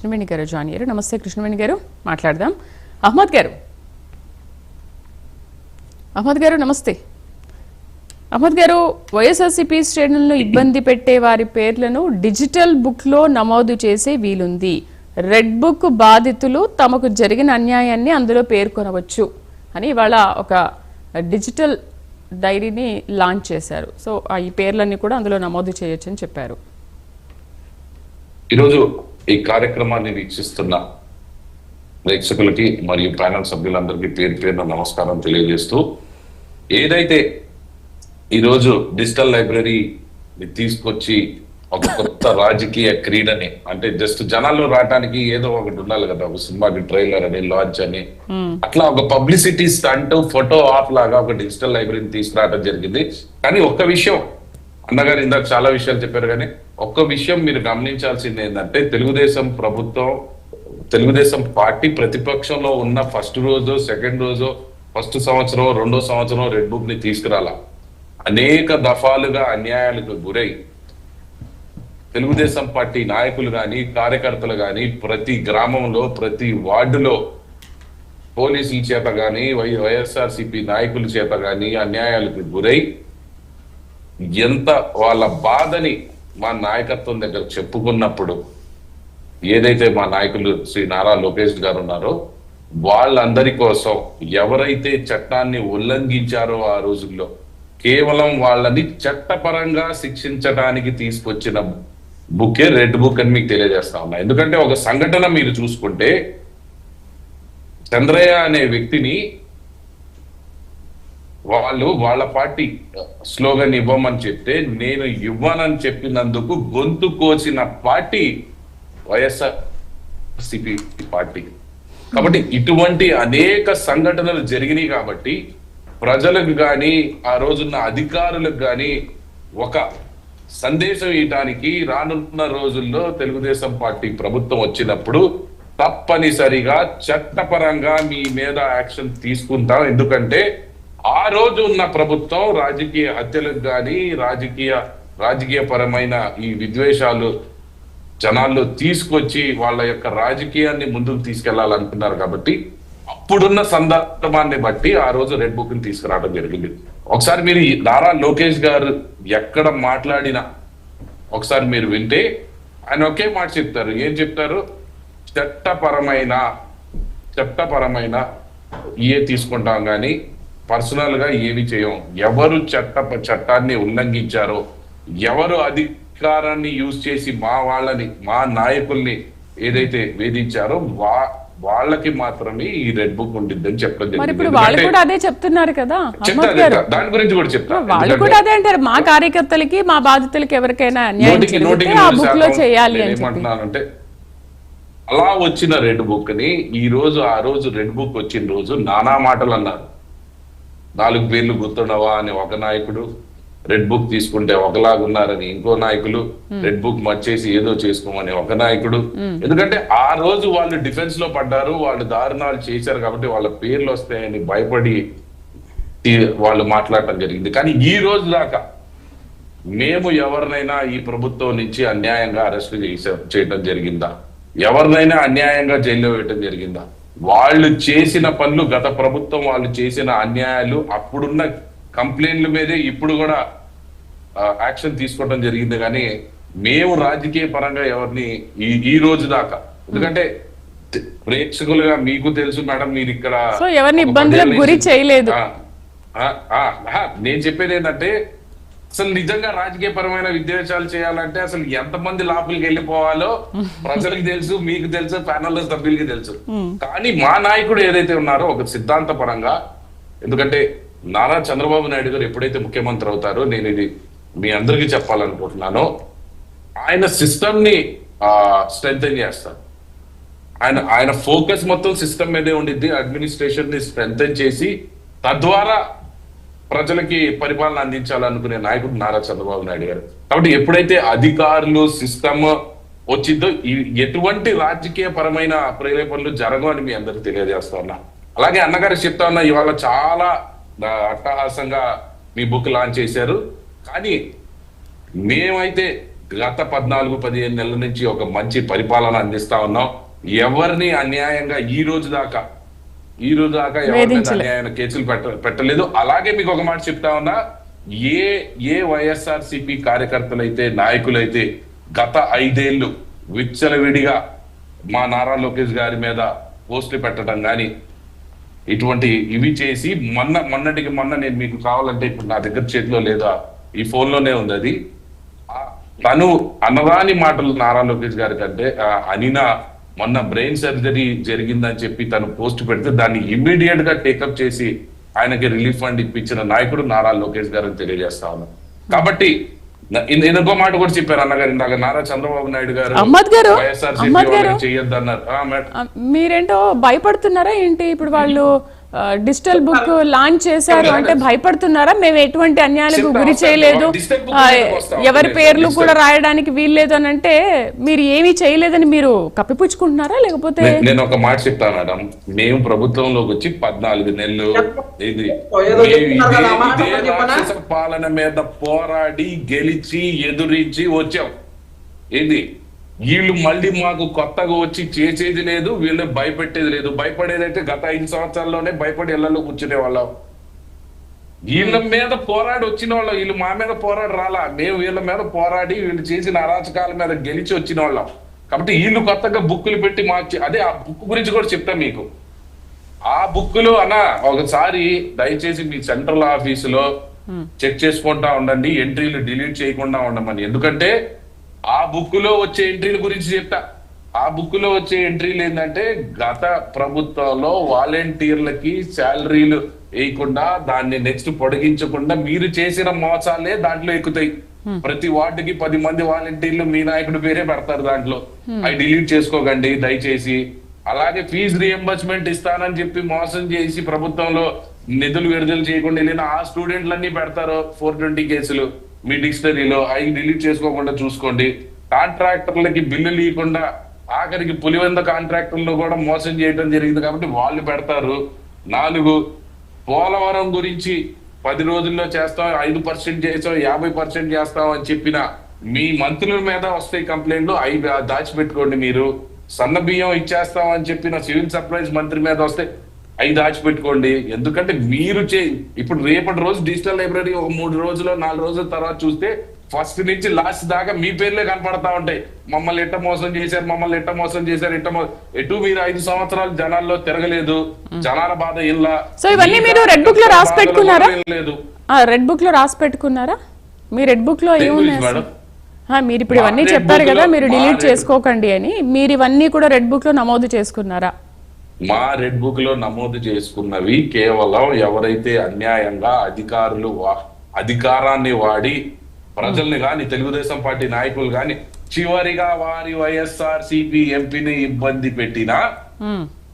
కృష్ణవేణి గారు జాయిన్ అయ్యారు. నమస్తే కృష్ణవేణి గారు, మాట్లాడదాం. అహ్మద్ గారు నమస్తే. అహ్మద్ గారు, వైఎస్ఆర్సీపీ శ్రేణులను ఇబ్బంది పెట్టే వారి పేర్లను డిజిటల్ బుక్ లో నమోదు చేసే వీలుంది. రెడ్ బుక్ బాధితులు తమకు జరిగిన అన్యాయాన్ని అందులో పేర్కొనవచ్చు అని ఇవాళ ఒక డిజిటల్ డైరీని లాంచ్ చేశారు. సో ఈ పేర్లన్నీ కూడా అందులో నమోదు చేయొచ్చు అని చెప్పారు. ఈరోజు ఈ కార్యక్రమాన్ని వీక్షిస్తున్న ప్రేక్షకులకి మరియు ప్యానల్ సభ్యులందరికీ పేరు పేరున నమస్కారం తెలియజేస్తూ, ఏదైతే ఈరోజు డిజిటల్ లైబ్రరీ తీసుకొచ్చి ఒక కొత్త రాజకీయ క్రీడని, అంటే జస్ట్ జనాల్లో రావడానికి ఏదో ఒకటి ఉండాలి కదా, ఒక సినిమాకి ట్రైలర్ అని, లాంచ్ అని, అట్లా ఒక పబ్లిసిటీ స్టంట్, ఫోటో ఆఫ్ లాగా ఒక డిజిటల్ లైబ్రరీని తీసుకురావడం జరిగింది. కానీ ఒక్క విషయం, అన్నగారు ఇందాక చాలా విషయాలు చెప్పారు, కానీ ఒక్క విషయం మీరు గమనించాల్సింది ఏంటంటే, తెలుగుదేశం పార్టీ ప్రతిపక్షంలో ఉన్న ఫస్ట్ రోజు, సెకండ్ రోజు, ఫస్ట్ సంవత్సరం, రెండో సంవత్సరం రెడ్ బుక్ ని తీసుకురాలా. అనేక దఫాలుగా అన్యాయాలకు గురై తెలుగుదేశం పార్టీ నాయకులు కానీ, కార్యకర్తలు కానీ, ప్రతి గ్రామంలో, ప్రతి వార్డులో పోలీసుల చేత కానీ, వైఎస్ఆర్సీపీ నాయకుల చేత కానీ అన్యాయాలకు గురై ఎంత వాళ్ళ బాధని మా నాయకత్వం దగ్గర చెప్పుకున్నప్పుడు, ఏదైతే మా నాయకులు శ్రీ నారా లోకేష్ గారు ఉన్నారో వాళ్ళందరి కోసం, ఎవరైతే చట్టాన్ని ఉల్లంఘించారో ఆ రోజుల్లో, కేవలం వాళ్ళని చట్టపరంగా శిక్షించడానికి తీసుకొచ్చిన బుకే రెడ్ బుక్ అని మీకు తెలియజేస్తా ఉన్నా. ఎందుకంటే ఒక సంఘటన మీరు చూసుకుంటే, చంద్రయ్య అనే వ్యక్తిని వాళ్ళ పార్టీ స్లోగన్ ఇవ్వమని చెప్తే, నేను ఇవ్వనని చెప్పినందుకు గొంతు కోసిన పార్టీ వైఎస్ఆర్సీపీ పార్టీ. కాబట్టి ఇటువంటి అనేక సంఘటనలు జరిగినాయి. కాబట్టి ప్రజలకు కానీ, ఆ రోజున్న అధికారులకు కానీ ఒక సందేశం ఇవ్వడానికి రానున్న రోజుల్లో తెలుగుదేశం పార్టీ ప్రభుత్వం వచ్చినప్పుడు తప్పనిసరిగా చట్టపరంగా మీ మీద యాక్షన్ తీసుకుంటాం. ఎందుకంటే ఆ రోజు ఉన్న ప్రభుత్వం రాజకీయ హత్యలకు కానీ, రాజకీయపరమైన ఈ విద్వేషాలు జనాల్లో తీసుకొచ్చి వాళ్ళ యొక్క రాజకీయాన్ని ముందుకు తీసుకెళ్లాలనుకున్నారు. కాబట్టి అప్పుడున్న సందర్భాన్ని బట్టి ఆ రోజు రెడ్ బుక్ ని తీసుకురావడం జరిగింది. ఒకసారి మీరు నారా లోకేష్ గారు ఎక్కడ మాట్లాడినా ఒకసారి మీరు వింటే ఆయన ఒకే మాట చెప్తారు. ఏం చెప్తారు? చట్టపరమైన తీసుకుంటాం కానీ పర్సనల్ గా ఏమి చేయం. ఎవరు చట్టాన్ని ఉల్లంఘించారో, ఎవరు అధికారాన్ని యూజ్ చేసి మా నాయకుల్ని ఏదైతే వేధించారో వాళ్ళకి మాత్రమే ఈ రెడ్ బుక్ ఉండిద్దని చెప్పడం జరిగింది. అదే చెప్తున్నారు కదా, దాని గురించి కూడా చెప్తారు. వాళ్ళు కూడా అదే అంటారు, మా కార్యకర్తలకి, మా బాధితులకి ఎవరికైనా ఏమంటున్నానంటే, అలా వచ్చిన రెడ్ బుక్ ని ఆ రోజు రెడ్ బుక్ వచ్చిన రోజు నానా మాటలు అన్నారు. 4 పేర్లు గుర్తుండవా అని ఒక నాయకుడు, రెడ్ బుక్ తీసుకుంటే ఒకలాగున్నారని ఇంకో నాయకులు, రెడ్ బుక్ మర్చేసి ఏదో చేసుకోమని ఒక నాయకుడు. ఎందుకంటే ఆ రోజు వాళ్ళు డిఫెన్స్ లో పడ్డారు, వాళ్ళు దారుణాలు చేశారు కాబట్టి వాళ్ళ పేర్లు వస్తాయని భయపడి వాళ్ళు మాట్లాడటం జరిగింది. కానీ ఈ రోజు దాకా మేము ఎవరినైనా ఈ ప్రభుత్వం నుంచి అన్యాయంగా అరెస్ట్ చేయడం జరిగిందా? ఎవరినైనా అన్యాయంగా జైల్లో వేయటం జరిగిందా? వాళ్ళు చేసిన పనులు, గత ప్రభుత్వం వాళ్ళు చేసిన అన్యాయాలు, అప్పుడున్న కంప్లైంట్ల మీదే ఇప్పుడు కూడా యాక్షన్ తీసుకోవడం జరిగింది. కానీ మేము రాజకీయ పరంగా ఎవరిని ఈ రోజు దాకా, ఎందుకంటే ప్రేక్షకులుగా మీకు తెలుసు మేడం, మీరు ఇక్కడ ఎవరిని ఇబ్బందులకు గురి చేయలేదు. నేను చెప్పేది ఏంటంటే, అసలు నిజంగా రాజకీయ పరమైన విద్వేషాలు చేయాలంటే అసలు ఎంతమంది లోపలికి వెళ్ళిపోవాలో ప్రజలకు తెలుసు, మీకు తెలుసు, ప్యానల్ సభ్యులకి తెలుసు. కానీ మా నాయకుడు ఏదైతే ఉన్నారో ఒక సిద్ధాంత పరంగా, ఎందుకంటే నారా చంద్రబాబు నాయుడు గారు ఎప్పుడైతే ముఖ్యమంత్రి అవుతారో, నేను ఇది మీ అందరికీ చెప్పాలనుకుంటున్నాను, ఆయన సిస్టమ్ ని స్ట్రెంథెన్ చేస్తారు. ఆయన ఫోకస్ మొత్తం సిస్టమ్ మీదే ఉండిద్ది. అడ్మినిస్ట్రేషన్ ని స్ట్రెంథెన్ చేసి తద్వారా ప్రజలకి పరిపాలన అందించాలనుకునే నాయకుడు నారా చంద్రబాబు నాయుడు గారు. కాబట్టి ఎప్పుడైతే అధికారులు, సిస్టమ్ వచ్చిందో ఎటువంటి రాజకీయ పరమైన ప్రేరేపణలు జరగవని మీ అందరికి తెలియజేస్తా ఉన్నా. అలాగే అన్నగారు చెప్తా ఉన్నా, ఇవాళ చాలా అట్టహాసంగా మీ బుక్ లాంచ్ చేశారు. కానీ మేమైతే గత 14-15 నెలల నుంచి ఒక మంచి పరిపాలన అందిస్తా ఉన్నాం. ఎవరిని అన్యాయంగా ఈ రోజు దాకా ఎవరి మీద అన్యాయంగా కేసులు పెట్టలేదు. అలాగే మీకు ఒక మాట చెప్తా ఉన్నా, ఏ వైఎస్ఆర్సీపీ కార్యకర్తలైతే నాయకులైతే గత 5 ఏళ్ళు విచ్చలవిడిగా మా నారా లోకేష్ గారి మీద పోస్టులు పెట్టడం కానీ ఇటువంటి ఇవి చేసి మొన్నటికి మొన్న నేను మీకు కావాలంటే ఇప్పుడు నా దగ్గర చేతిలో లేదా ఈ ఫోన్ లోనే ఉంది అది, తను అనరాని మాటలు నారా లోకేష్ గారి కంటే అనినా మొన్న బ్రెయిన్ సర్జరీ జరిగిందని చెప్పి తను పోస్ట్ పెడితే దాన్ని ఇమ్మీడియట్ గా టేకప్ చేసి ఆయనకి రిలీఫ్ ఫండ్ ఇప్పించిన నాయకుడు నారా లోకేష్ గారు అని తెలియజేస్తా ఉన్నాను. కాబట్టి ఇంకో మాట కూడా చెప్పారు అన్నగారు ఇందాక, నారా చంద్రబాబు నాయుడు గారు వైఎస్ఆర్సీపీ చేయొద్దన్నారు. మీరేంటో భయపడుతున్నారా ఏంటి? ఇప్పుడు వాళ్ళు డిజిటల్ బుక్ లాంచ్ చేశారు అంటే భయపడుతున్నారా? మేము ఎటువంటి అన్యాయాలకు గురి చేయలేదు, ఎవరి పేర్లు కూడా రాయడానికి వీల్లేదు అని అంటే మీరు ఏమీ చేయలేదని మీరు కప్పిపుచ్చుకుంటున్నారా? లేకపోతే నేను ఒక మాట చెప్తాను మేడం, మేము ప్రభుత్వంలోకి వచ్చి 14 నెలలు ఇది రాక్షస పాలన మీద పోరాడి గెలిచి ఎదురించి వచ్చాం. ఏంది వీళ్ళు మళ్ళీ మాకు కొత్తగా వచ్చి చేసేది లేదు, వీళ్ళు భయపెట్టేది లేదు. భయపడేదైతే గత 5 సంవత్సరాల్లోనే భయపడి ఇళ్లలో కూర్చునే వాళ్ళం. వీళ్ళ మీద పోరాడి వచ్చిన వాళ్ళం, వీళ్ళు మా మీద పోరాడి రాలా, మేము వీళ్ళ మీద పోరాడి వీళ్ళు చేసిన అరాచకాల మీద గెలిచి వచ్చిన వాళ్ళం. కాబట్టి వీళ్ళు కొత్తగా బుక్కులు పెట్టి మార్చి, అదే ఆ బుక్ గురించి కూడా చెప్తా మీకు. ఆ బుక్కులు ఒకసారి దయచేసి మీ సెంట్రల్ ఆఫీసులో చెక్ చేసుకుంటా ఉండండి, ఎంట్రీలు డిలీట్ చేయకుండా ఉండమని. ఎందుకంటే ఆ బుక్ లో వచ్చే ఎంట్రీల గురించి చెప్తా. ఆ బుక్ లో వచ్చే ఎంట్రీలు ఏంటంటే గత ప్రభుత్వంలో వాలంటీర్లకి శాలరీలు వేయకుండా దాన్ని నెక్స్ట్ పొడిగించకుండా మీరు చేసిన మోసాలే దాంట్లో ఎక్కుతాయి. ప్రతి వార్డుకి 10 మంది వాలంటీర్లు మీ నాయకుడి పేరే పెడతారు దాంట్లో. అవి డిలీట్ చేసుకోకండి దయచేసి. అలాగే ఫీజు రియంబర్స్మెంట్ ఇస్తానని చెప్పి మోసం చేసి ప్రభుత్వంలో నిధులు విడుదల చేయకుండా వెళ్ళిన ఆ స్టూడెంట్లన్నీ పెడతారు 420 కేసులు మీ డిక్షనరీలో. అవి డిలీట్ చేసుకోకుండా చూసుకోండి. కాంట్రాక్టర్లకి బిల్లులు ఇవ్వకుండా ఆఖరికి పులివెంద కాంట్రాక్టర్లు కూడా మోసం చేయడం జరిగింది కాబట్టి వాళ్ళు పెడతారు. 4 పోలవరం గురించి 10 రోజుల్లో చేస్తాం, 5% చేస్తాం, 50% చేస్తాం అని చెప్పిన మీ మంత్రుల మీద వస్తాయి కంప్లైంట్లు, అవి దాచిపెట్టుకోండి. మీరు సన్న బియ్యం ఇచ్చేస్తాం అని చెప్పిన సివిల్ సప్లైస్ మంత్రి మీద వస్తే అవి దాచిపెట్టుకోండి. ఎందుకంటే మీరు ఇప్పుడు రేపటి రోజు డిజిటల్ లైబ్రరీ ఒక 3 రోజులు 4 రోజుల తర్వాత చూస్తే ఫస్ట్ నుంచి లాస్ట్ దాకా మీ పేర్లే కనపడతా ఉంటాయి. మమ్మల్ని ఎట్ట మోసం చేశారు ఎటు మీరు 5 సంవత్సరాలు జనాల్లో తిరగలేదు, జనాల బాధ ఇల్లా. సో ఇవన్నీ మీరు రెడ్ బుక్ లో రాసి పెట్టుకున్నారా? రెడ్ బుక్ లో రాసి పెట్టుకున్నారా? మీ రెడ్ బుక్ లో ఏమున్నాయి? మీరు ఇప్పుడు ఇవన్నీ చెప్పారు కదా మీరు డిలీట్ చేసుకోకండి అని, మీరు ఇవన్నీ కూడా రెడ్ బుక్ లో నమోదు చేసుకున్నారా? మా రెడ్ బుక్ లో నమోదు చేసుకున్నవి కేవలం ఎవరైతే అన్యాయంగా అధికారాన్ని వాడి ప్రజల్ని గాని తెలుగుదేశం పార్టీ నాయకులు గాని చివరిగా వారి వైఎస్ఆర్సీపీ ఎంపీని ఇబ్బంది పెట్టినా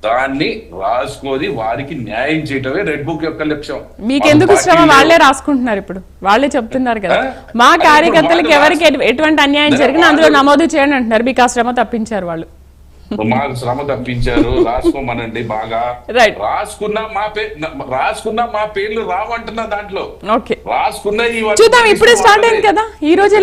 దాన్ని రాసుకొని వారికి న్యాయం చేయటమే రెడ్ బుక్ యొక్క లక్ష్యం. మీకెందుకు శ్రమ? వాళ్ళే రాసుకుంటున్నారు, ఇప్పుడు వాళ్ళే చెప్తున్నారు కదా మా కార్యకర్తలకు ఎవరికి ఎటువంటి అన్యాయం జరిగినా అందులో నమోదు చేయండి అంటున్నారు. మీకు ఆ శ్రమ తప్పించారు వాళ్ళు. మాకు శ్రమ తప్పించారు, రాసుకోమనండి. బాగా రాసుకున్నా మా పేర్లు రావంటున్నా దాంట్లో. రాసుకున్నా చూద్దాం, ఇప్పుడే స్టార్ట్ అయింది కదా ఈ రోజు.